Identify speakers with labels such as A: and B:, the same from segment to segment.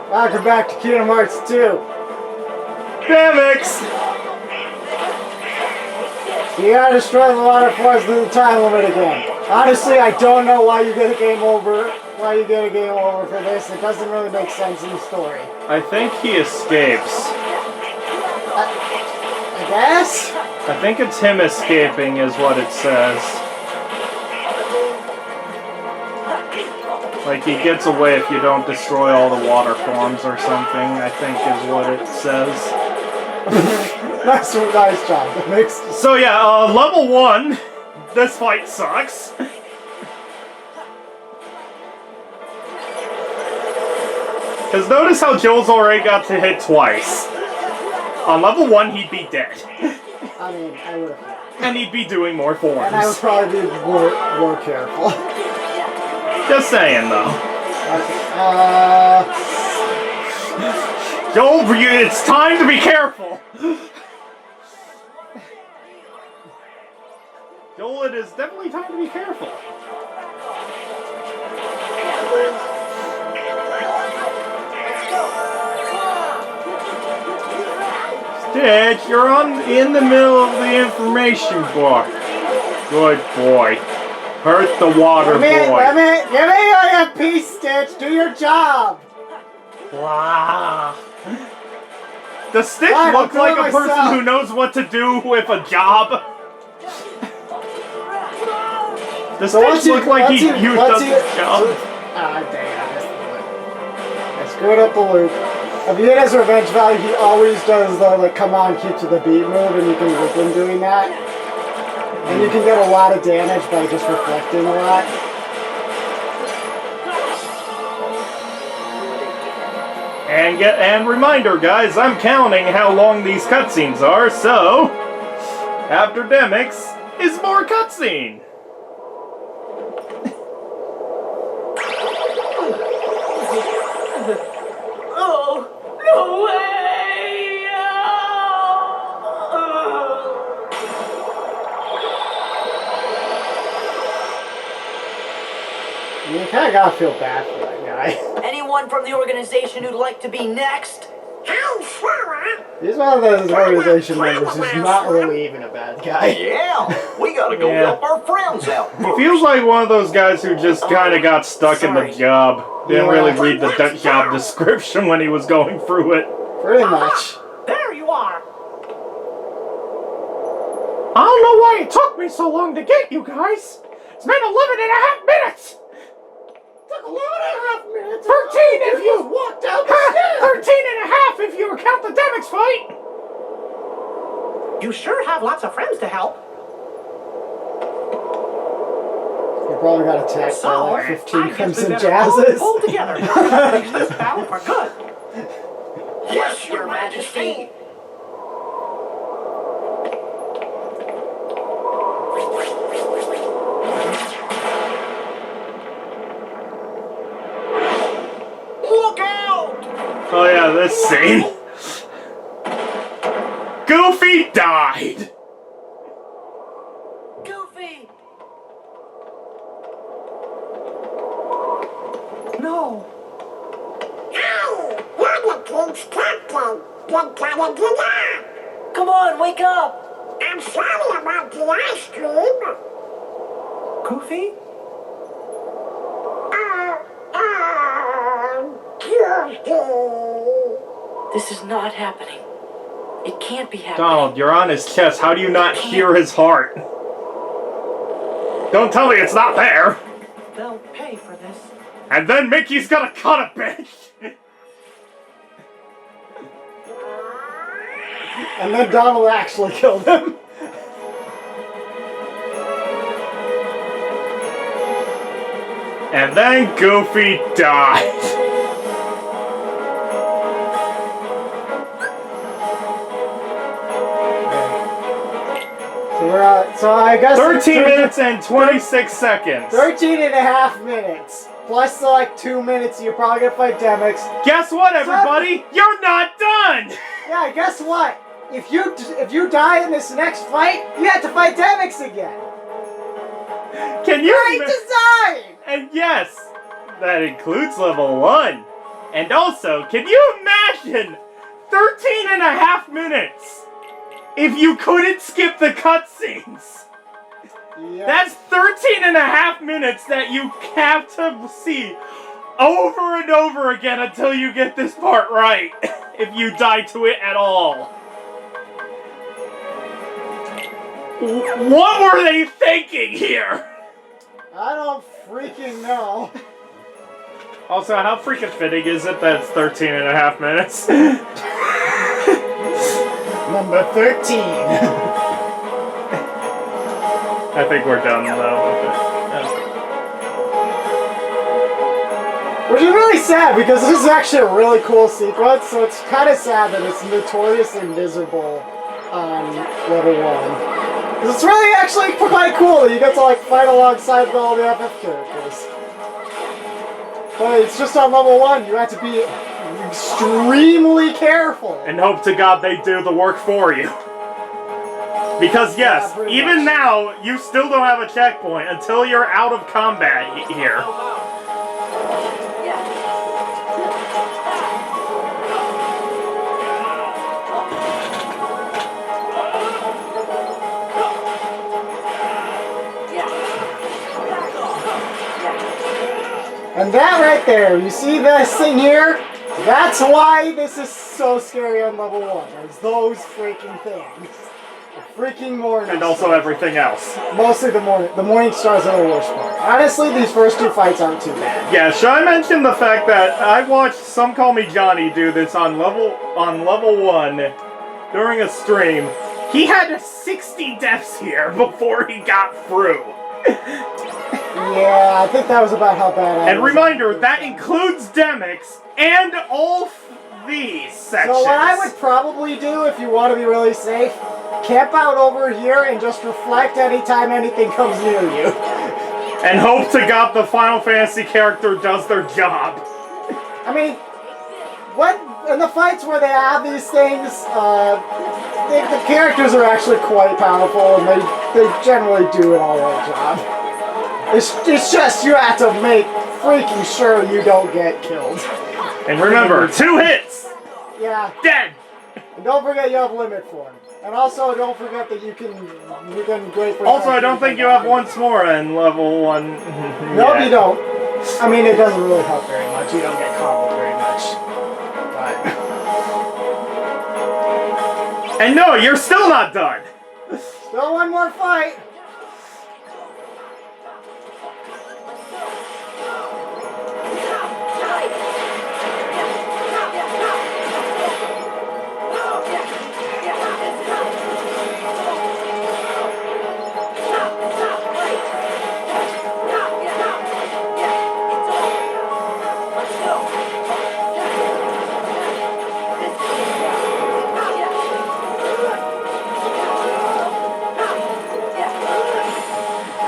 A: Welcome back to Kingdom Hearts 2.
B: Demix!
A: You gotta destroy the water force through the time limit again. Honestly, I don't know why you get a game over. Why you get a game over for this? It doesn't really make sense in the story.
B: I think he escapes.
A: I guess?
B: I think it's him escaping is what it says. Like he gets away if you don't destroy all the water forms or something, I think is what it says.
A: Nice job, Demix.
B: So yeah, level 1, this fight sucks. Because notice how Joel's already got to hit twice. On level 1, he'd be dead.
A: I mean, I would have.
B: And he'd be doing more forms.
A: And I would probably be more careful.
B: Just saying, though.
A: Okay,
B: Joel, it's time to be careful! Joel, it is definitely time to be careful. Stitch, you're in the middle of the information bar. Good boy. Hurt the water boy.
A: Give me your piece, Stitch. Do your job.
B: Wow. Does Stitch look like a person who knows what to do with a job? Does Stitch look like he does his job?
A: Ah, dang, I missed the loop. I screwed up the loop. If you hit his revenge value, he always does the, like, come on, keep to the beat move, and you can whip him doing that. And you can get a lot of damage by just reflecting a lot.
B: And reminder, guys, I'm counting how long these cutscenes are, so after Demix is more cutscene.
C: Oh, no way!
A: You kind of gotta feel bad for that guy.
C: Anyone from the organization who'd like to be next?
D: Hey, Sora!
A: He's one of those organization members who's not really even a bad guy.
E: Yeah, we gotta go help our friends out.
B: He feels like one of those guys who just kind of got stuck in the job. Didn't really read the job description when he was going through it.
A: Pretty much.
C: There you are!
B: I don't know why it took me so long to get you guys. It's been 11.5 minutes.
A: Took 11.5 minutes.
B: 13 if you
A: walked down the stairs.
B: 13.5 if you count the Demix fight.
C: You sure have lots of friends to help.
A: You probably got attacked by like 15 Crimson Jazzes.
C: Pull together. Finish this battle for good.
D: Yes, Your Majesty!
E: Look out!
B: Oh yeah, this scene. Goofy died.
C: Goofy! No!
D: Ow! You're the king's captain! You gotta get up!
C: Come on, wake up!
D: I'm sorry about the ice cream!
C: Goofy?
D: Goofy!
C: This is not happening. It can't be happening.
B: Donald, you're on his chest. How do you not hear his heart? Don't tell me it's not there.
C: They'll pay for this.
B: And then Mickey's gonna cut a bit.
A: And then Donald actually killed him.
B: And then Goofy died.
A: So I guess
B: 13 minutes and 26 seconds.
A: 13.5 minutes. Plus like 2 minutes you're probably gonna fight Demix.
B: Guess what, everybody? You're not done!
A: Yeah, guess what? If you die in this next fight, you have to fight Demix again.
B: Can you
A: Great design!
B: And yes, that includes level 1. And also, can you imagine 13 and a half minutes if you couldn't skip the cutscenes?
A: Yeah.
B: That's 13 and a half minutes that you have to see over and over again until you get this part right, if you die to it at all. What were they thinking here?
A: I don't freaking know.
B: Also, how freaking fitting is it that it's 13 and a half minutes?
A: Number 13.
B: I think we're done though with it.
A: Which is really sad because this is actually a really cool sequence, so it's kind of sad that it's notoriously miserable on level 1. Because it's really actually quite cool. You get to like fight alongside all the FF characters. But it's just on level 1, you have to be extremely careful.
B: And hope to God they do the work for you. Because yes,
A: Yeah,
B: even
A: much.
B: now, you still don't have a checkpoint until you're out of combat here.
A: And that right there, you see this thing here? That's why this is so scary on level 1. There's those freaking things. The freaking morning
B: And also
A: stars.
B: everything else.
A: Mostly the morning. The morning stars are the worst part. Honestly, these first 2 fights aren't too bad.
B: Yeah, should I mention the fact that I watched Some Call Me Johnny do this on level 1 during a stream. He had 60 deaths here before he got through.
A: Yeah, I think that was about how bad I
B: And
A: was.
B: reminder, that includes Demix and all these sections.
A: So what I would probably do, if you want to be really safe, camp out over here and just reflect anytime anything comes near you.
B: And hope to God the Final Fantasy character does their job.
A: I mean, what in the fights where they have these things, the characters are actually quite powerful, and they generally do an alright job. It's just you have to make freaking sure you don't get killed.
B: And remember, 2 hits!
A: Yeah,
B: Dead!
A: and don't forget you have limit form. And also don't forget that you can wait for.
B: Also, I don't think you have once more in level 1.
A: No, you don't. I mean, it doesn't really help very much. You don't get comboed very much. But
B: And no, you're still not done!
A: still one more fight.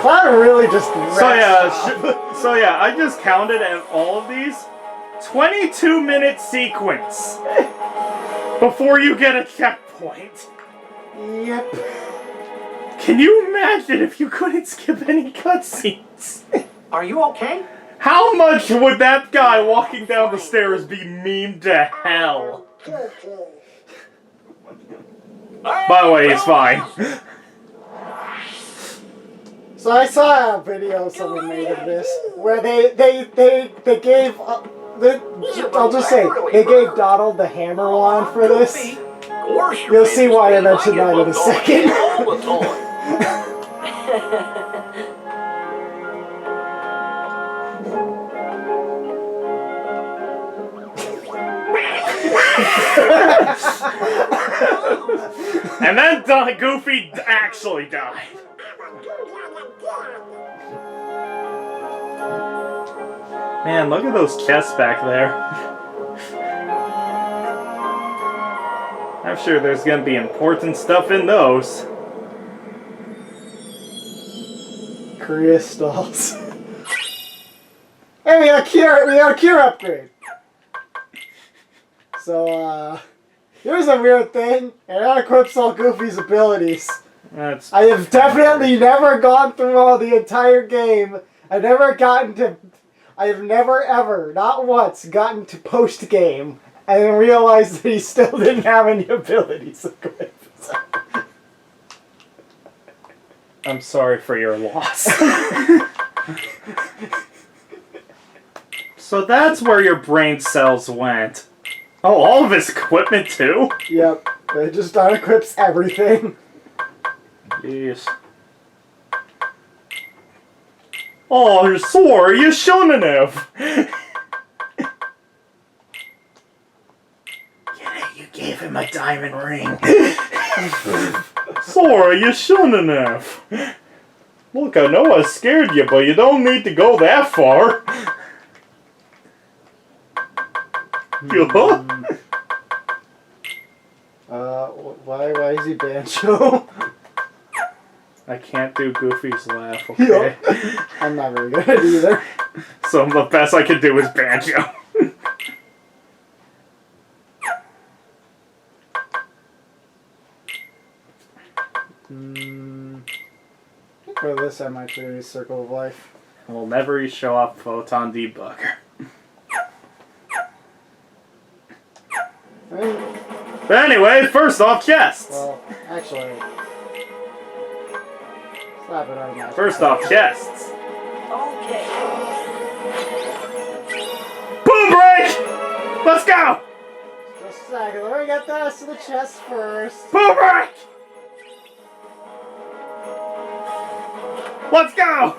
A: Cloud really just.
B: So yeah, I just counted at all of these. 22-minute sequence before you get a checkpoint.
A: Yep.
B: Can you imagine if you couldn't skip any cutscenes?
C: Are you okay?
B: How much would that guy walking down the stairs be memed to hell? By the way, he's fine.
A: So I saw a video someone made of this where they gave I'll just say they gave Donald the hammer wand for this. You'll see why I mentioned that in a second.
E: All the time.
B: And then Goofy actually died. Man, look at those chests back there. I'm sure there's gonna be important stuff in those.
A: Crystals. Hey, we got a cure upgrade. So, here's a weird thing. It unequips all Goofy's abilities.
B: That's
A: I have definitely never gone through all the entire game. I've never gotten to... I have never ever, not once, gotten to post game and then realized that he still didn't have any abilities equipped.
B: I'm sorry for your loss. So that's where your brain cells went. Oh, all of his equipment too?
A: Yep, it just unequips everything.
B: Jeez. Oh, Sora, you shouldn't have. You gave him a diamond ring. Sora, you shouldn't have. Look, I know I scared you, but you don't need to go that far.
A: Why is he Banjo?
B: I can't do Goofy's laugh, okay?
A: I'm not very good at it either.
B: So the best I can do is Banjo.
A: For this, I'm actually going to use Circle of Life.
B: We'll never show up Photon Debugger. But anyway, first off, chests.
A: Well, actually, slap it on that.
B: First off, chests.
E: Okay.
B: Boom break! Let's go!
A: Just a second, let me get the rest of the chest first.
B: Boom break! Let's go!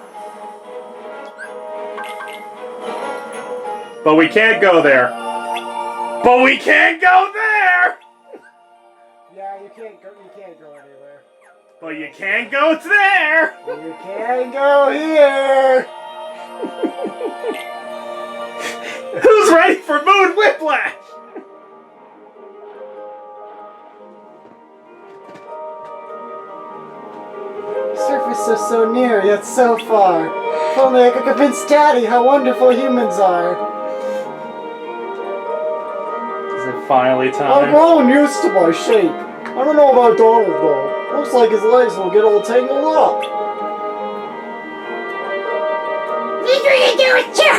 B: But we can't go there. But we can't go there!
A: Yeah, you can't go anywhere.
B: But you can't go there!
A: You can't go here!
B: Who's ready for Moon Whiplash?
A: Surface is so near, yet so far. If only I could convince Daddy how wonderful humans are.
B: Is it finally
A: I'm
B: time?
A: growing used to my shape. I don't know about Donald though. Looks like his legs will get all tangled up.
D: What are you doing, too?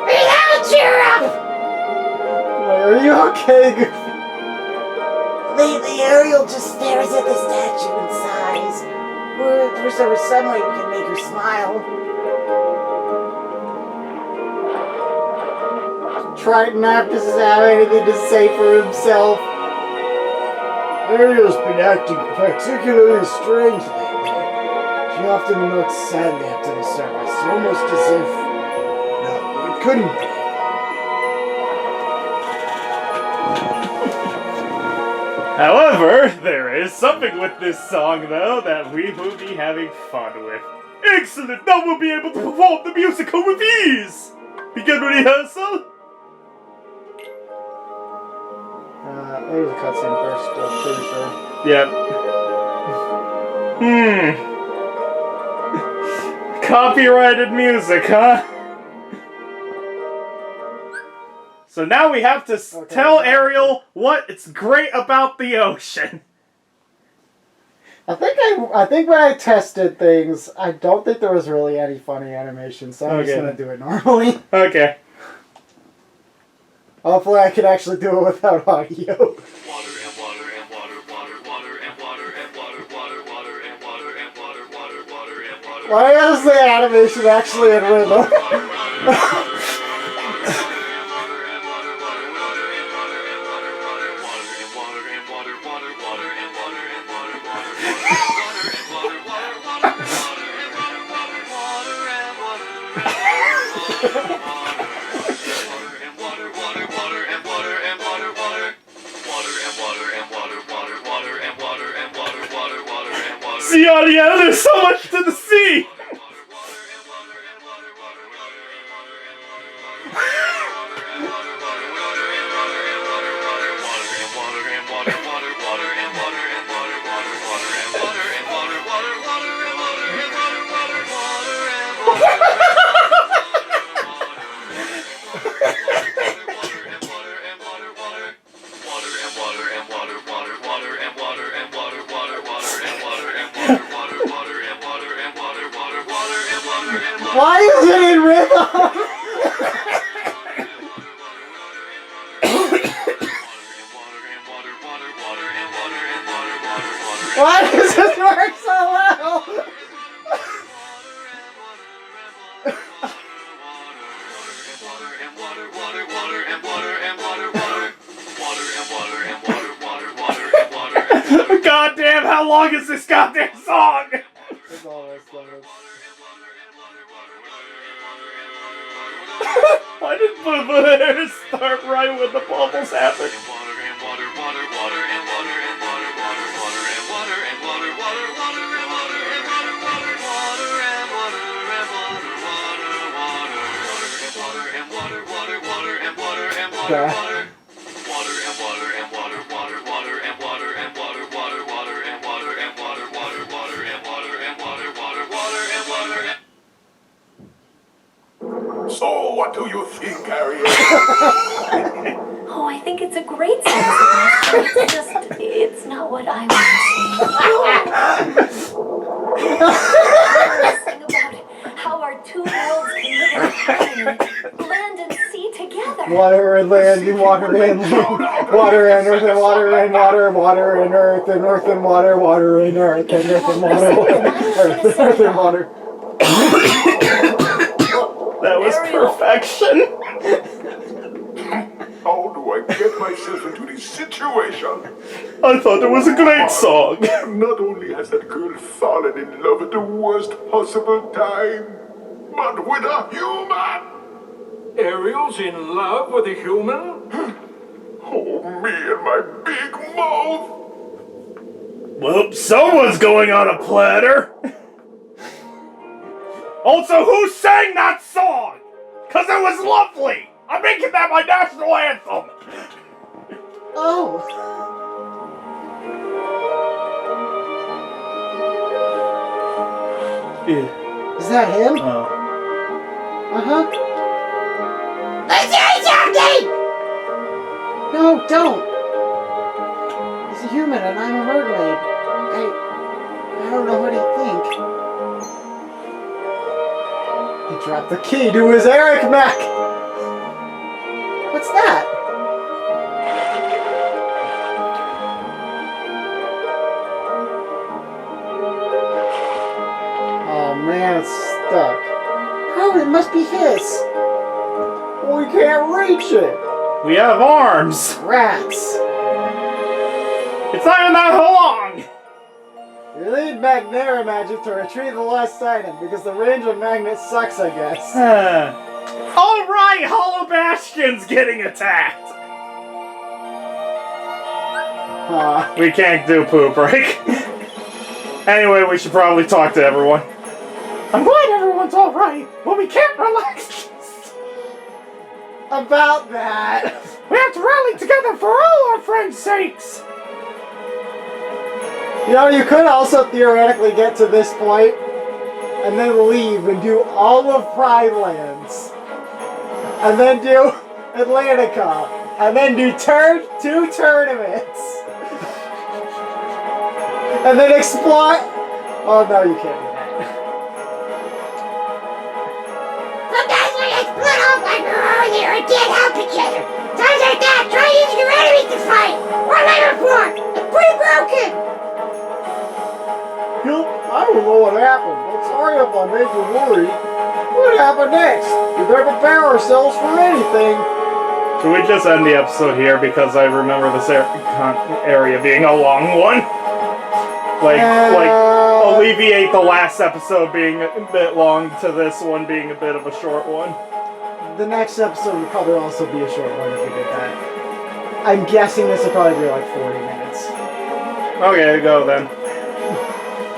D: Without cheer up!
A: Are you okay, Goofy?
F: Lately, Ariel just stares at the statue and sighs. Wish there was some way we could make her smile.
A: Triton not to have anything to say for himself. Ariel's been acting particularly strange lately. She often looks sadly up to the surface, almost as if... No, it couldn't be.
B: However, there is something with this song, though, that we will be having fun with. Excellent! Now we'll be able to perform the musical with ease! Begin rehearsal?
A: There's a cutscene first, I'm pretty sure.
B: Yep. Copyrighted music, huh? So now we have to tell Ariel what's great about the ocean.
A: I think when I tested things, I don't think there was really any funny animation, so I'm just gonna do it normally.
B: Okay.
A: Hopefully I can actually do it without audio. Why is the animation actually in rhythm?
B: See, Audio, there's so much to the sea!
A: Why is it in rhythm? Why does this work so well?
B: God damn, how long is this goddamn song?
A: It's almost done.
B: Why did Boo start right when the bubbles happen?
G: So, what do you think, Ariel?
H: Oh, I think it's a great song. It's just, it's not what I want to sing. Sing about how our two worlds can live in harmony, land and sea together.
A: Water and land, water and land, water and earth and water and water, water and earth and water, water and earth and earth and water, earth and water.
B: That was perfection.
G: How do I get myself into this situation?
B: I thought it was a great song.
G: Not only has that girl fallen in love at the worst possible time, but with a human!
E: Ariel's in love with a human?
G: Oh, me and my big mouth!
B: Well, someone's going on a platter. Also, who sang that song? Cause it was lovely. I'm making that my national anthem.
A: Oh. Is that him? Uh-huh.
F: Let's do something!
A: No, don't. He's a human and I'm a mermaid. I don't know what he'd think. He dropped the key to his Eric mech! What's that? Oh man, it's stuck. Oh, it must be his. We can't reach it.
B: We have arms.
A: Rats.
B: It's not even that long.
A: You need Magnera magic to retrieve the lost item because the range of magnets sucks, I guess.
B: Alright, Hollow Bastion's getting attacked. We can't do poop break. Anyway, we should probably talk to everyone. I'm glad everyone's alright, but we can't relax.
A: About that.
B: We have to rally together for all our friends' sakes.
A: You know, you could also theoretically get to this point and then leave and do all of Pride Lands. And then do Atlantica. And then do 2 tournaments. And then explore. Oh no, you can't do that.
D: Sometimes we get split off like we're over there and can't help each other. Times like that, try using your enemies to fight. Or labor for. It's pretty broken.
A: I don't know what happened, but sorry if I made you worried. What happened next? We better prepare ourselves for anything.
B: Should we just end the episode here because I remember this area being a long one? Like alleviate the last episode being a bit long to this one being a bit of a short one.
A: The next episode would probably also be a short one if we did that. I'm guessing this will probably be like 40 minutes.
B: Okay, go then.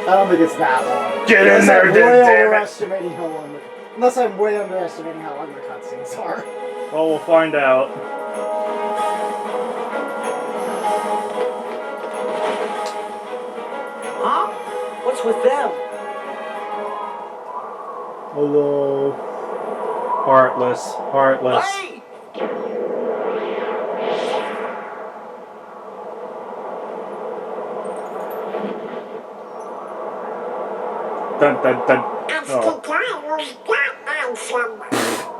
A: I don't think it's that long.
B: Get in there, damn it!
A: Unless I'm way underestimating how long the cutscenes are.
B: Well, we'll find out.
C: Huh? What's with them?
A: Hello.
B: Heartless. Heartless.
E: Hey!
B: Dun, dun, dun.
D: As
B: Oh.
D: the guy who's got handsome.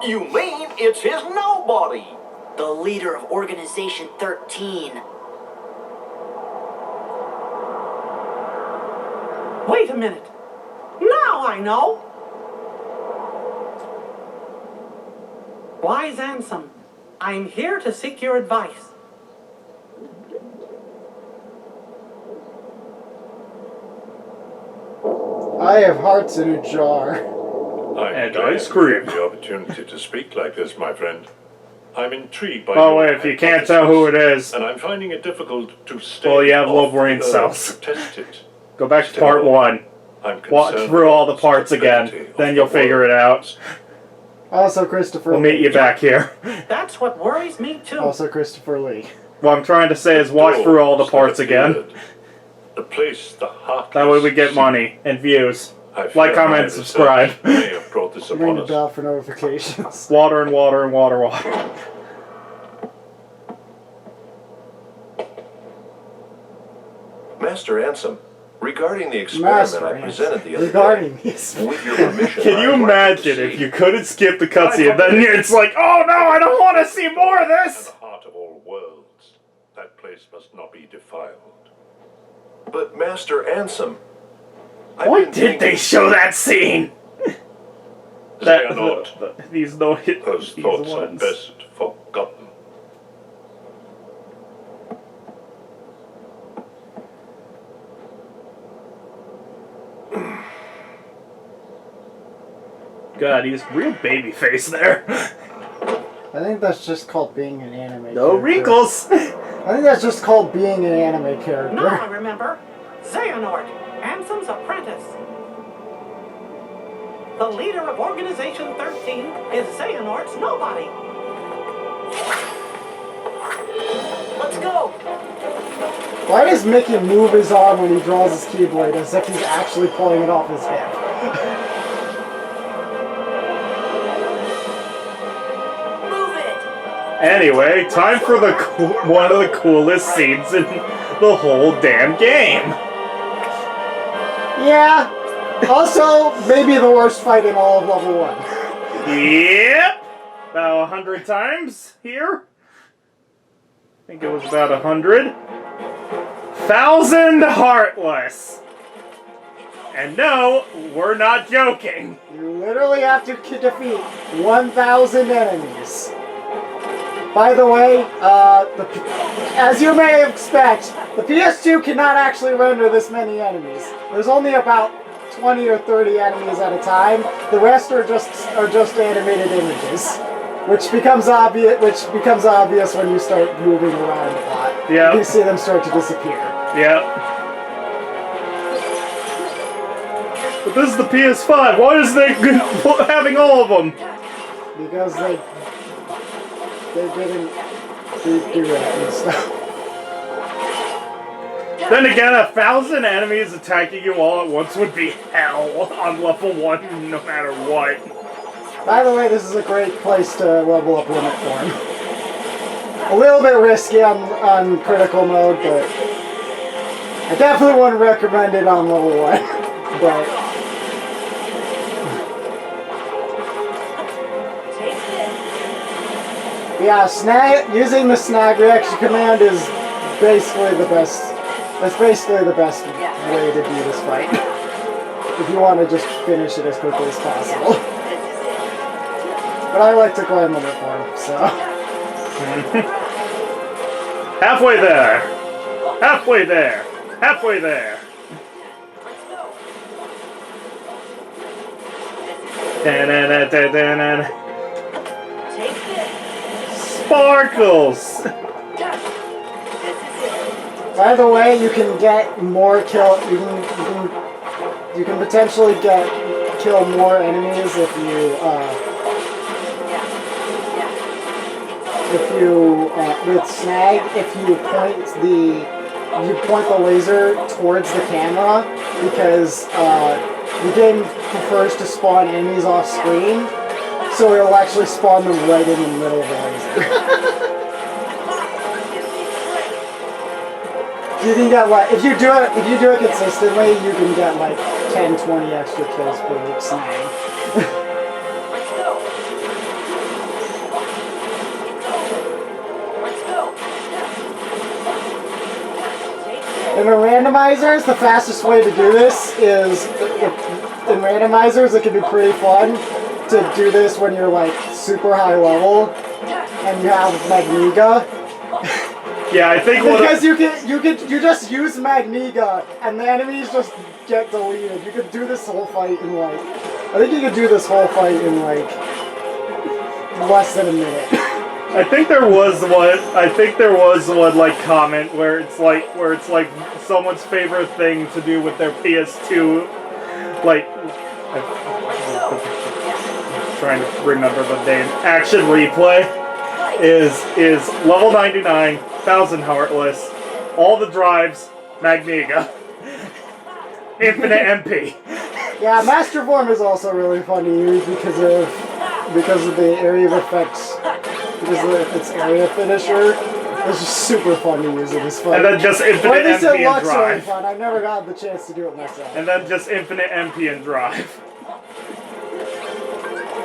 E: You mean it's his nobody?
I: The leader of Organization 13.
C: Wait a minute. Now I know. Wise Ansem, I'm here to seek your advice.
A: I have hearts in a jar.
B: And
G: glad
B: ice cream.
G: you have the opportunity to speak like this, my friend. I'm intrigued by
B: Oh,
G: your
B: wait, if you can't tell who it is,
G: and I'm finding it difficult to stay
B: well, you have low
G: off
B: brain
G: the
B: cells.
G: earth to test it.
B: Go back to
G: Still,
B: part 1.
G: I'm
B: Watch
G: concerned
B: through all the
G: about
B: parts again.
G: stability of
B: Then
G: the
B: you'll figure it
G: world.
B: out.
A: Also Christopher
B: We'll meet you back here.
C: That's what worries me too.
A: Also Christopher Lee.
B: What I'm trying to say is watch through all the parts again.
G: The place, the Heartless.
B: That way we get money and views.
G: I fear
B: Like, comment,
G: my
B: subscribe.
G: research may have brought this
A: Ring
G: upon
A: the
G: us.
A: bell for notifications.
B: Water and water and water, water.
J: Master Ansem, regarding the experiment
A: Master
J: I presented the other
A: regarding
J: day,
A: this.
J: with your permission,
B: Can you
J: I'd like to
B: imagine if
J: see
B: you couldn't skip the cutscene, then it's like, oh no, I don't want to see more of
G: At
B: this!
G: the heart of all worlds, that place must not be defiled.
J: But Master Ansem, I've
B: Why
J: been
B: did they
J: thinking-
B: show that scene?
G: They are not.
B: These no hit.
G: Those
B: These
G: thoughts are
B: ones.
G: best forgotten.
B: God, he's real baby face there.
A: I think that's just called being an anime
B: No
A: character.
B: wrinkles.
A: I think that's just called being an anime character.
C: Now I remember. Xehanort, Ansem's apprentice. The leader of Organization 13 is Xehanort's nobody.
I: Let's go!
A: Why does Mickey move his arm when he draws his Keyblade as if he's actually pulling it off his hip?
I: Move it!
B: Anyway, time for the one of the coolest scenes in the whole damn game.
A: Yeah. Also, maybe the worst fight in all of level 1.
B: Yep. About 100 times here. I think it was about 100. 1,000 Heartless. And no, we're not joking.
A: You literally have to defeat 1,000 enemies. By the way, as you may expect, the PS2 cannot actually render this many enemies. There's only about 20 or 30 enemies at a time. The rest are just animated images, which becomes obvious when you start moving around a lot.
B: Yeah.
A: You see them start to disappear.
B: Yep. But this is the PS5. Why is they having all of them?
A: Because they didn't do that and stuff.
B: Then again, 1,000 enemies attacking you all at once would be hell on level 1, no matter what.
A: By the way, this is a great place to level up Limit Form. A little bit risky on critical mode, but I definitely wouldn't recommend it on level 1. But yeah, using the snag reaction command is basically the best. That's basically the best way to do this fight. If you want to just finish it as quickly as possible. But I like to climb Limit Form, so.
B: Halfway there. Halfway there. Halfway there. Da-na-na-da-da-na. Sparkles!
A: By the way, you can get more kill. You can potentially kill more enemies if you with snag. If you point the laser towards the camera, because the game prefers to spawn enemies off screen, so it'll actually spawn them right in the middle of the laser. You can get like if you do it consistently, you can get like 10, 20 extra kills per snag.
I: Let's go. Let's go.
A: In the randomizers, the fastest way to do this is, in randomizers, it can be pretty fun to do this when you're like super high level and you have Magniga.
B: Yeah, I think
A: because you just use Magniga and the enemies just get deleted. You could do this whole fight in like, I think you could do this whole fight in like less than a minute.
B: I think there was one like comment where it's like someone's favorite thing to do with their PS2, like I'm trying to remember the name. Action replay is level 99, 1000 Heartless, all the drives, Magniga, infinite MP.
A: Yeah, Master Form is also really fun to use because of the area of effects. Because of its area finisher, it's just super fun to use in this fight.
B: And then just infinite
A: or at least
B: MP
A: it
B: and
A: looks really
B: drive.
A: fun. I've never gotten the chance to do it myself.
B: And then just infinite MP and drive.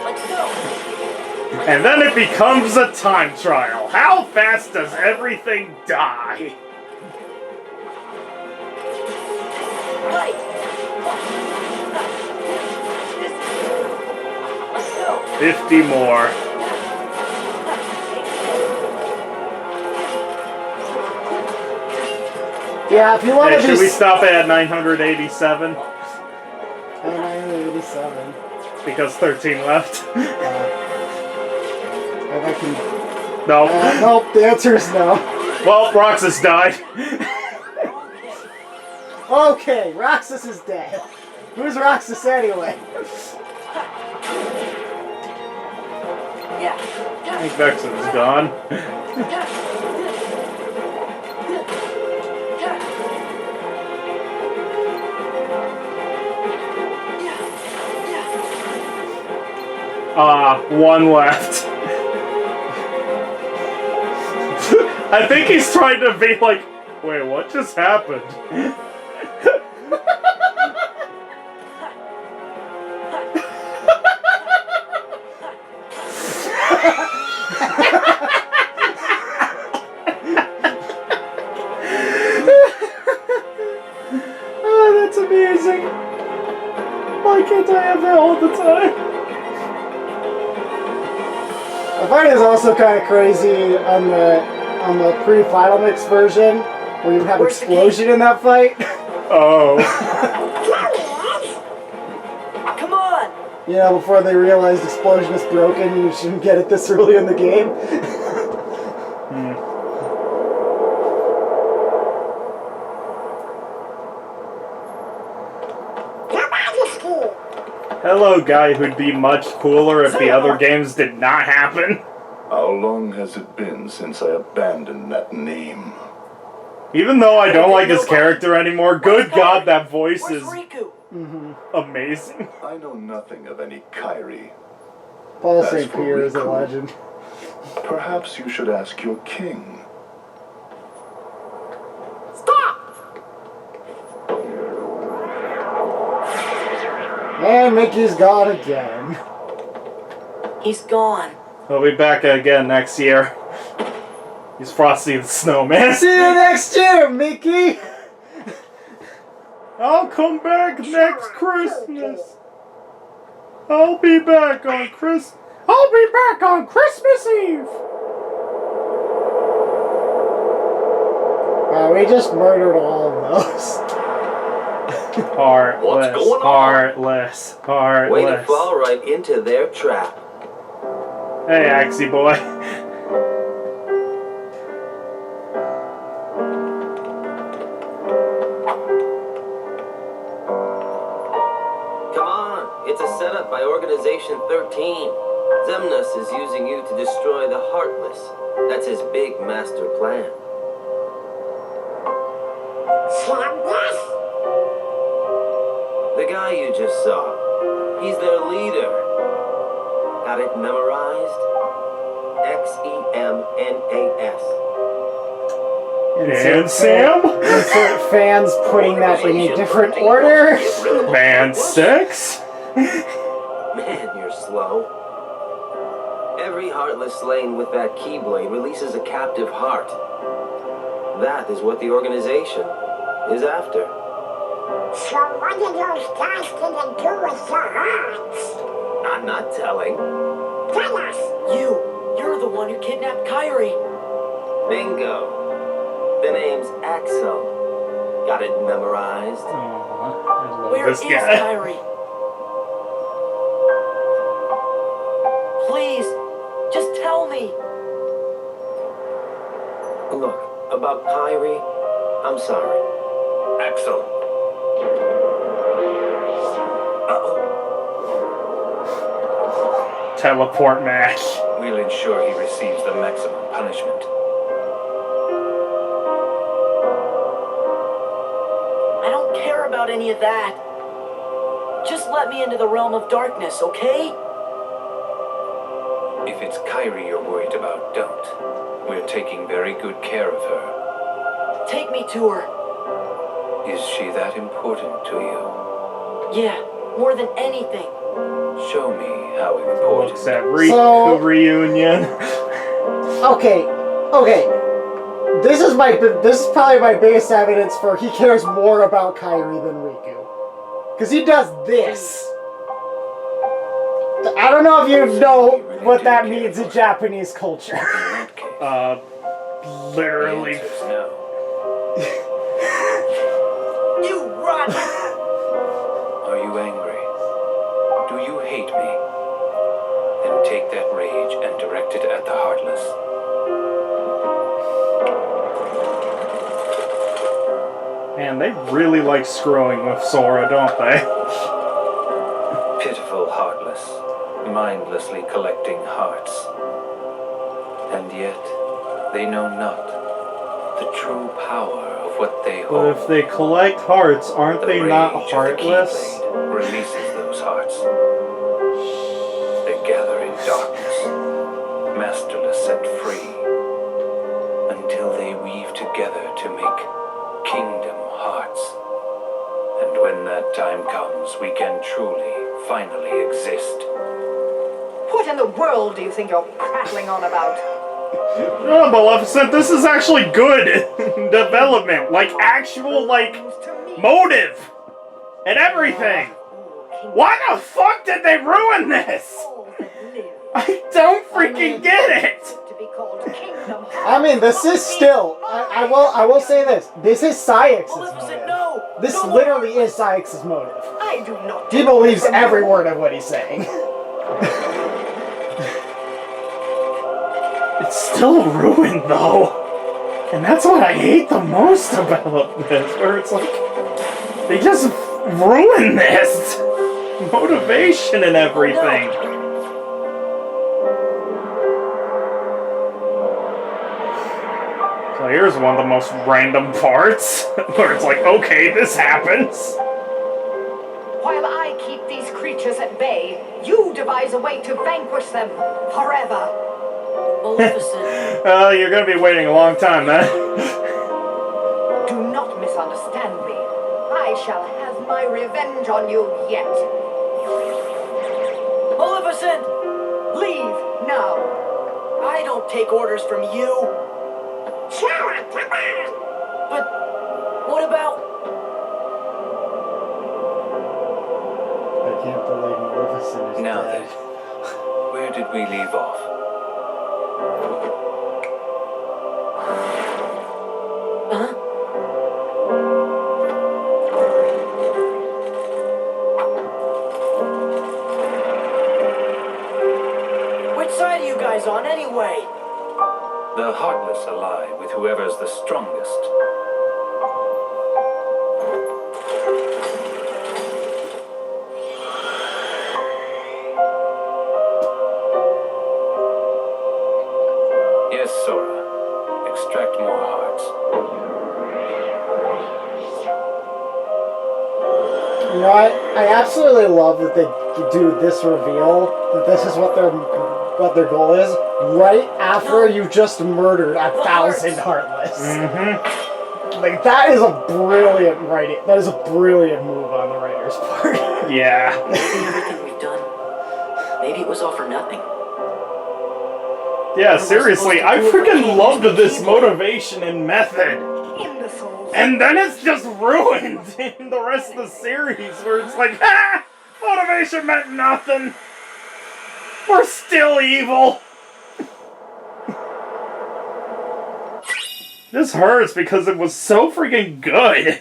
I: Let's go.
B: And then it becomes a time trial. How fast does everything die?
I: Right. Let's go.
B: 50 more.
A: Yeah, if you want
B: Hey,
A: to
B: should we stop it at 987?
A: 987.
B: Because 13 left.
A: If I can...
B: No.
A: Nope, the answer is no.
B: Well, Roxas died.
A: Okay, Roxas is dead. Who's Roxas anyway?
I: Yeah.
B: I think Vexen's gone. One left. I think he's trying to be like, wait, what just happened? Oh, that's amazing. Why can't I have that all the time?
A: The fight is also kind of crazy on the pre-final mix version, where you have explosion in that fight.
B: Oh.
I: Come on.
A: Yeah, before they realized explosion is broken, you shouldn't get it this early in the game.
B: Hello, guy who'd be much cooler if the other games did not happen.
G: How long has it been since I abandoned that name?
B: Even though I don't like his character anymore, good God, that voice is
I: Riku?
B: amazing.
G: I know nothing of any Kairi.
A: Paul
G: As
A: St.
G: for
A: Pierre is a
G: Riku,
A: legend.
G: Perhaps you should ask your king.
A: And Mickey's gone again.
I: He's gone.
B: He'll be back again next year. He's Frosty the Snowman.
A: See you next year, Mickey!
B: I'll come back next Christmas. I'll be back on Christmas Eve.
A: Wow, we just murdered all of those.
B: Heartless.
K: What's going on?
B: Heartless. Heartless.
K: Way to fall right into their trap.
B: Hey, Axie boy.
K: Come on, it's a setup by Organization 13. Zemnis is using you to destroy the Heartless. That's his big master plan. The guy you just saw, he's their leader. Got it memorized? Xemnas.
B: And Sam?
A: Insert fans putting that in a different order.
B: Man 6?
K: Man, you're slow. Every Heartless slain with that Keyblade releases a captive heart. That is what the organization is after.
D: So what are those guys gonna do with the hearts?
K: I'm not telling.
D: Tell us!
I: You're the one who kidnapped Kyrie.
K: Bingo. The name's Axel. Got it memorized?
B: Aww,
I: Where is
B: guy.
I: Kyrie? Please, just tell me.
K: Look, about Kyrie, I'm sorry.
J: Axel.
B: Teleport match.
J: We'll ensure he receives the maximum punishment.
I: I don't care about any of that. Just let me into the realm of darkness, okay?
J: If it's Kyrie you're worried about, don't. We're taking very good care of her.
I: Take me to her.
J: Is she that important to you?
I: Yeah, more than anything.
J: Show me how important.
B: Looks at
A: So-
B: reunion.
A: Okay. This is probably my biggest evidence for he cares more about Kyrie than Riku. Because he does this. I don't know if you know what that means in Japanese culture.
J: In that case,
B: Literally.
J: the answer's no.
I: You run!
J: Are you angry? Do you hate me? Then take that rage and direct it at the Heartless.
B: Man, they really like screwing with Sora, don't they?
J: Pitiful Heartless, mindlessly collecting hearts. And yet, they know not the true power of what they
B: But
J: hold.
B: if they collect hearts, aren't
J: The
B: they
J: rage
B: not
J: of the
B: heartless?
J: Keyblade releases those hearts. They gather in darkness, masterless and free, until they weave together to make kingdom hearts. And when that time comes, we can truly, finally exist.
C: What in the world do you think you're prattling on about?
B: Oh, Maleficent, this is actually good development. Like, actual, motive. And everything. Why the fuck did they ruin this? I don't freaking get it.
C: To be called Kingdom
A: I mean, this is still. I will say this. This is Sayex's
I: Maleficent,
A: motive.
I: no!
A: This
I: No
A: literally is Sayex's motive.
C: I do not.
A: He believes every word of what he's saying.
B: It's still ruined, though. And that's what I hate the most about this, where it's like, they just ruin this motivation and everything. So here's one of the most random parts, where it's like, okay, this happens.
C: While I keep these creatures at bay, you devise a way to vanquish them forever.
I: Maleficent.
B: You're gonna be waiting a long time, then.
C: Do not misunderstand me. I shall have my revenge on you yet.
I: Maleficent!
C: Leave now.
I: I don't take orders from you.
D: Sora, come on!
I: But what about...
A: I can't believe Maleficent is
J: Now
A: dead.
J: then, where did we leave off?
I: Huh? Which side are you guys on anyway?
J: The Heartless ally with whoever's the strongest. Yes, Sora. Extract more hearts.
A: You know, I absolutely love that they do this reveal, that this is what they're what their goal is, right after you just murdered 1,000 Heartless. Like, that is a brilliant writing. That is a brilliant move on the writer's part.
B: Yeah.
I: Maybe everything we've done, maybe it was all for nothing.
B: Yeah, seriously, I freaking loved this motivation and method.
C: Imbeciles.
B: And then it's just ruined in the rest of the series, where it's like, ah! Motivation meant nothing. We're still evil. This hurts because it was so freaking good.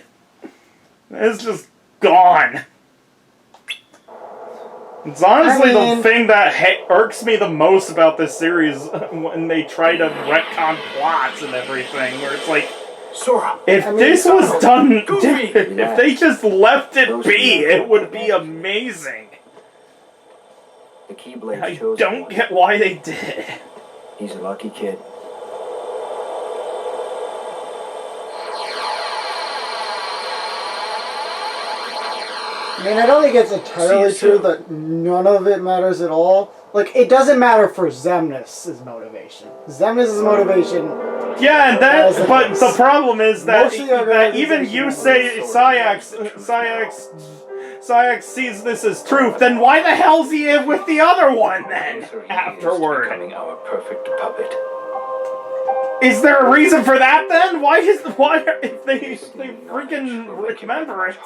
B: It's just gone. It's honestly the thing that irks me the most about this series when they try to retcon plots and everything, where it's like,
E: Sora,
B: if this was done, if they just left it be, it would be amazing.
K: The Keyblade
B: I
K: chose
B: don't
K: one.
B: get why they did.
K: He's a lucky kid.
A: I mean, I don't think it's entirely true that none of it matters at all. Like, it doesn't matter for Xemnas' motivation. Xemnas' motivation...
B: Yeah, and that, but the problem is that,
A: Mostly
B: even you say Syax sees this as truth, then why the hell's he with the other one then, afterward?
J: Becoming our perfect puppet.
B: Is there a reason for that then? Why if they freaking remember it?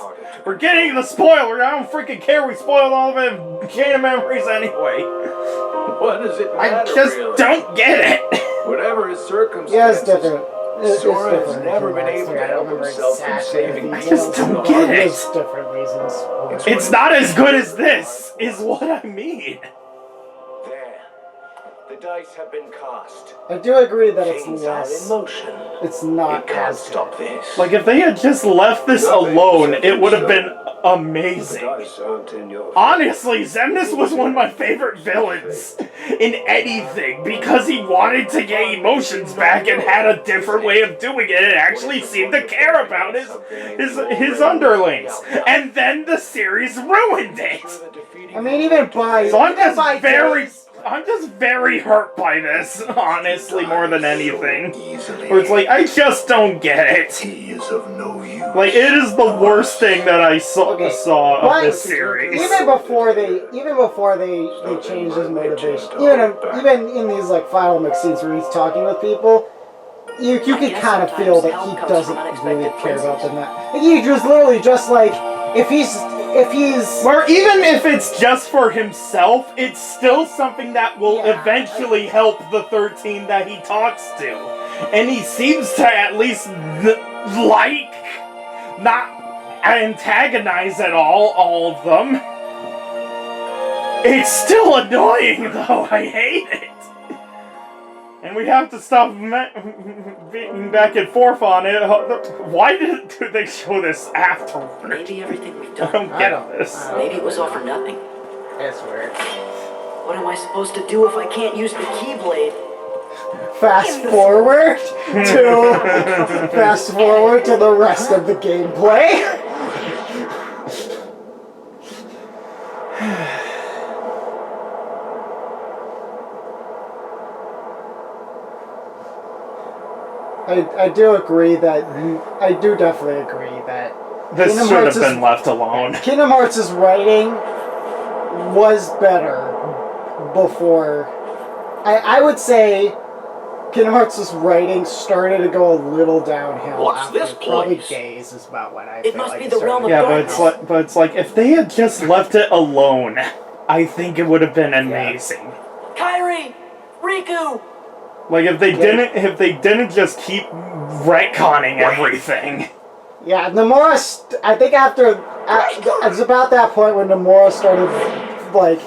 B: We're getting the spoiler, I don't freaking care, we spoiled all of it, chain of memories anyway.
E: what does it matter,
B: I just
E: really?
B: don't get it.
E: Whatever his circumstances,
A: Yeah, it's different.
E: Sora has
A: different.
E: never been able to help himself from saving
B: I just don't get it.
A: There's different reasons.
B: It's not as good as this, is what I mean.
K: There. The dice have been cast.
A: I do agree that it's
K: Things are
A: less...
K: in motion.
A: It's not
K: You can't
A: as
K: stop this.
B: Like, if they had just left this alone, it would have been amazing.
G: Dice aren't in your
B: Honestly, Xemnas was one of my favorite villains in anything because he wanted to get emotions back and had a different way of doing it and actually seemed to care about his underlings. And then the series ruined it.
A: I mean, even by...
B: So I'm
A: even by
B: just very hurt by this, honestly, more than anything. Where it's like, I just don't get it.
G: He is of no use.
B: Like, it is the worst thing that I saw of this series.
A: Even before they changed his motivation, even in these like final mix scenes where he's talking with people, you can kind of feel that he doesn't really care about them. He just literally just like if he's
B: or even if it's just for himself, it's still something that will eventually help the 13 that he talks to, and he seems to at least not antagonize at all of them. It's still annoying, though. I hate it. And we have to stop beating back and forth on it. Why do they show this afterward?
I: Maybe everything we've
B: I
I: done,
B: don't get this.
I: maybe it was all for nothing.
A: That's weird.
I: What am I supposed to do if I can't use the Keyblade?
A: Fast forward to the rest of the gameplay. I do agree that I do definitely agree that
B: This
A: Kingdom
B: should have
A: Hearts
B: been left alone.
A: Kingdom Hearts' writing was better before. I would say Kingdom Hearts' writing started to go a little downhill.
E: What's
A: after
E: this
A: probably
E: place?
A: days is about when I
I: It
A: feel
I: must
A: like
I: be
A: it
I: the
A: started.
I: realm of
B: Yeah,
I: darkness.
B: but it's like if they had just left it alone, I think it would have been amazing.
I: Kairi! Riku!
B: Like if they didn't just keep retconning everything.
A: Yeah, Nomura. I think after it's about that point when Nomura started like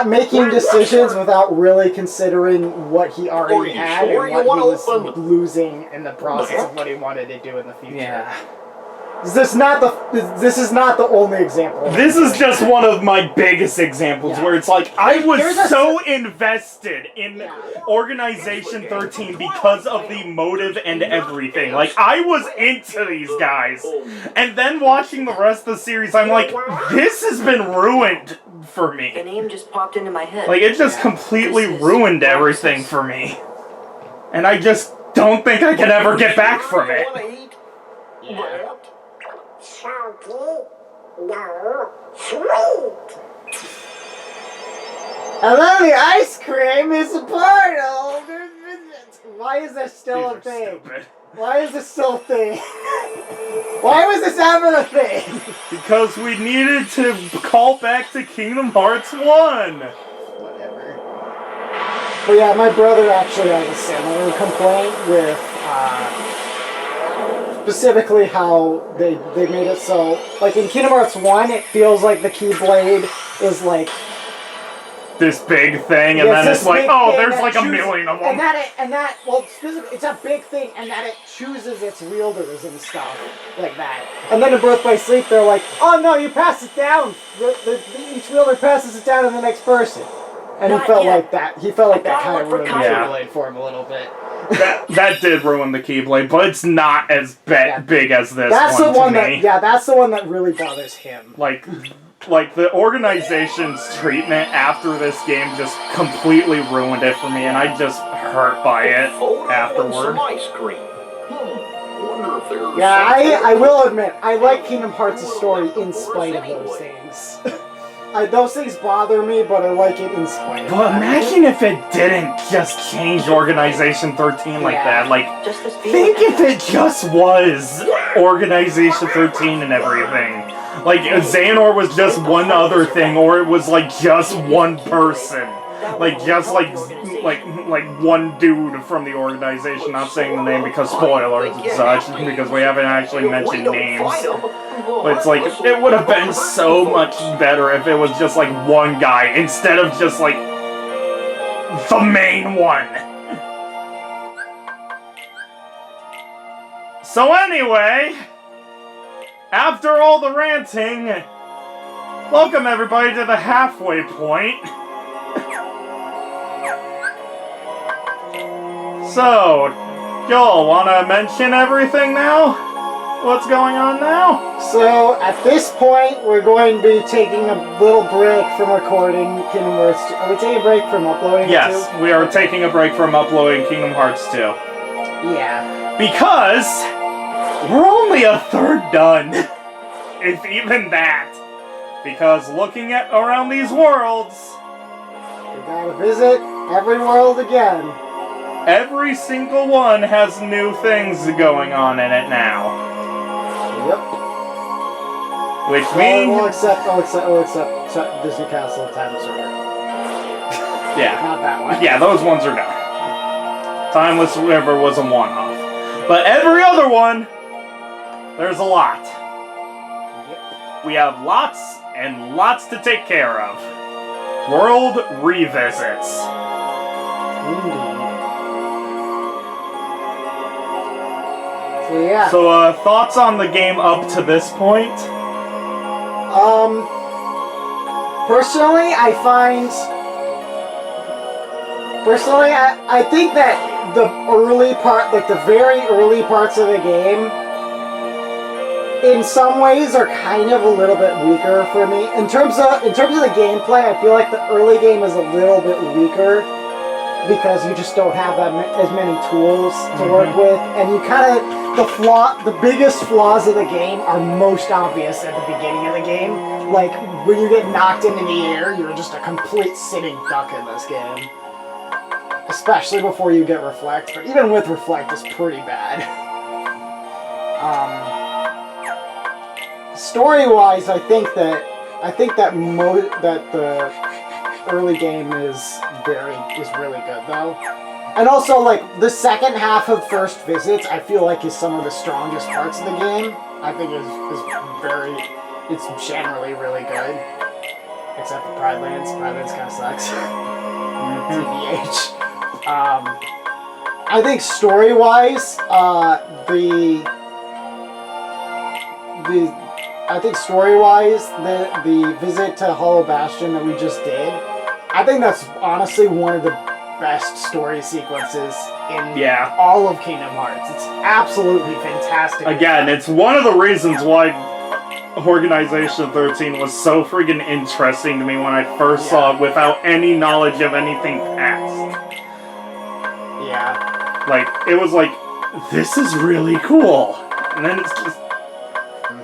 A: making decisions without really considering what he already had and what he was losing in the process of what he wanted to do in the future.
B: Yeah.
A: This is not the only example.
B: This is just one of my biggest examples where it's like I was so invested in Organization 13 because of the motive and everything. Like I was into these guys. And then watching the rest of the series, I'm like, this has been ruined for
I: The
B: me.
I: name just popped into my head.
B: Like, it just completely
I: This is
B: ruined
I: Heartless.
B: everything for me. And I just don't think I can ever get back from it.
G: That?
D: Salty? No. Sweet!
A: And then the ice cream is a portal. Why is this still a
B: These are
A: thing?
B: stupid.
A: Why is this still a thing? Why was this ever a thing?
B: Because we needed to call back to Kingdom Hearts 1.
A: Whatever. But yeah, my brother actually has a similar complaint with specifically how they made it so, like in Kingdom Hearts 1, it feels like the Keyblade is like
B: This big thing, and
A: yeah,
B: then
A: this
B: it's like,
A: big
B: oh,
A: thing
B: there's
A: that
B: like a
A: chooses-
B: million of them.
A: well, it's a big thing, and that it chooses its wielders and stuff like that. And then in Birth by Sleep, they're like, oh no, you pass it down. Each wielder passes it down to the next person. And he
I: Not
A: felt
I: yet.
A: like that. He felt like
I: I
A: that
I: gotta
A: kind of
I: look
A: ruined
I: for
A: the
B: Kaiba.
A: Keyblade for him a little bit.
B: That did ruin the Keyblade, but it's not as big as this
A: That's
B: one
A: the one
B: to
A: that,
B: me.
A: yeah, that's the one that really bothers him.
B: Like the organization's treatment after this game just completely ruined it for me, and I just hurt by it afterward.
E: Some ice cream.
G: Wonder if there's
A: Yeah, I will admit, I like Kingdom Hearts' story in spite of those things. Those things bother me, but I like it in spite of
B: But
A: that.
B: imagine if it didn't just change Organization 13 like
A: Yeah.
B: that. Like,
I: Just this
B: think if it just was Organization 13 and everything. Like, Xehanort was just one other thing, or it was like just one person. Like, just like one dude from the organization. Not saying the name because spoilers and such, because we haven't actually mentioned names. But it's like, it would have been so much better if it was just like one guy instead of just like the main one. So anyway, after all the ranting, welcome everybody to the halfway point. So, y'all wanna mention everything now? What's going on now?
A: So, at this point, we're going to be taking a little break from recording Kingdom Hearts 2. Are we taking a break from uploading
B: Yes,
A: it too?
B: we are taking a break from uploading Kingdom Hearts 2.
A: Yeah.
B: Because we're only a third done. If even that. Because looking at around these worlds,
A: We gotta visit every world again.
B: every single one has new things going on in it now.
A: Yep.
B: Which
A: We'll
B: means...
A: accept Disney Castle Time Server.
B: Yeah.
A: Not that one.
B: Yeah, those ones are done. Timeless River was a one-off. But every other one, there's a lot. We have lots and lots to take care of. World revisits.
A: So yeah.
B: So, thoughts on the game up to this point?
A: Personally, I think that the early part, like the very early parts of the game, in some ways are kind of a little bit weaker for me. In terms of the gameplay, I feel like the early game is a little bit weaker because you just don't have as many tools to work with, and you kind of the biggest flaws of the game are most obvious at the beginning of the game. Like when you get knocked into the air, you're just a complete sitting duck in this game. Especially before you get Reflect, but even with Reflect, it's pretty bad. Story-wise, I think that the early game is really good though, and also like the second half of First Visits, I feel like is some of the strongest parts of the game. I think it's generally really good, except for Pride Lands. Pride Lands kind of sucks. TBH. I think story-wise, the visit to Hollow Bastion that we just did, I think that's honestly one of the best story sequences in all of Kingdom Hearts. It's absolutely fantastic.
B: Again, it's one of the reasons why Organization 13 was so friggin' interesting to me when I first saw it without any knowledge of anything past.
A: Yeah.
B: Like, it was like, this is really cool. And then it's just,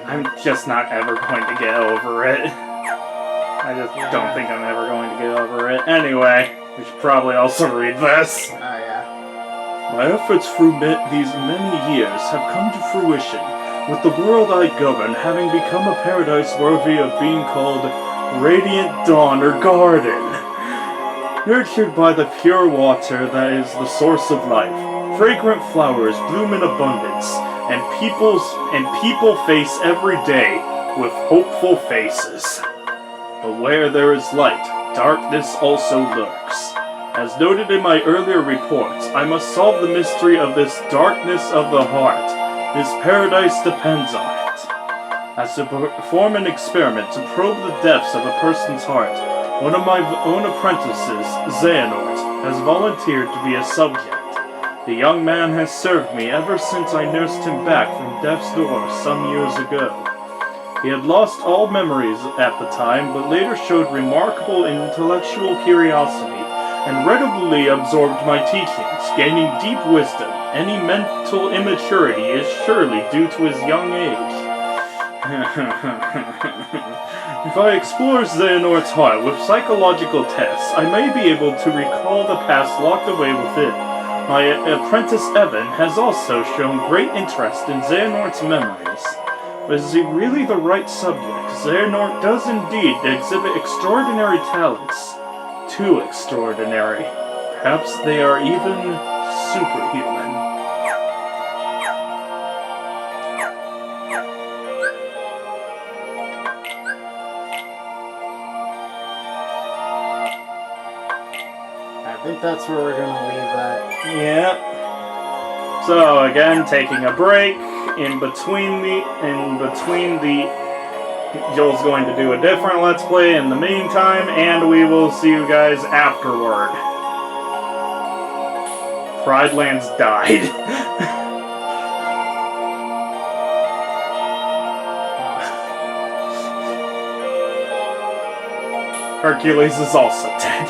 B: I'm just not ever going to get over it. I just don't think I'm ever going to get over it. Anyway, we should probably also read this.
A: Oh, yeah.
B: My efforts through these many years have come to fruition, with the world I govern having become a paradise worthy of being called Radiant Dawn or Garden. Nurtured by the pure water that is the source of life, fragrant flowers bloom in abundance, and people face every day with hopeful faces. But where there is light, darkness also lurks. As noted in my earlier reports, I must solve the mystery of this darkness of the heart. This paradise depends on it. As to perform an experiment to probe the depths of a person's heart, one of my own apprentices, Xehanort, has volunteered to be a subject. The young man has served me ever since I nursed him back from death's door some years ago. He had lost all memories at the time, but later showed remarkable intellectual curiosity and readily absorbed my teachings, gaining deep wisdom. Any mental immaturity is surely due to his young age. If I explore Xehanort's heart with psychological tests, I may be able to recall the past locked away within. My apprentice Evan has also shown great interest in Xehanort's memories. But is he really the right subject? Xehanort does indeed exhibit extraordinary talents. Too extraordinary. Perhaps they are even superhuman.
A: I think that's where we're gonna leave that.
B: Yeah. So again, taking a break in between the Joel's going to do a different Let's Play in the meantime, and we will see you guys afterward. Pridelands died. Hercules is also dead.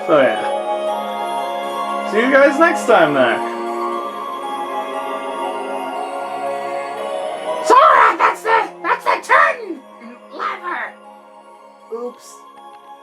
B: So yeah. See you guys next time then.
D: Sora, that's the turn lever.
A: Oops.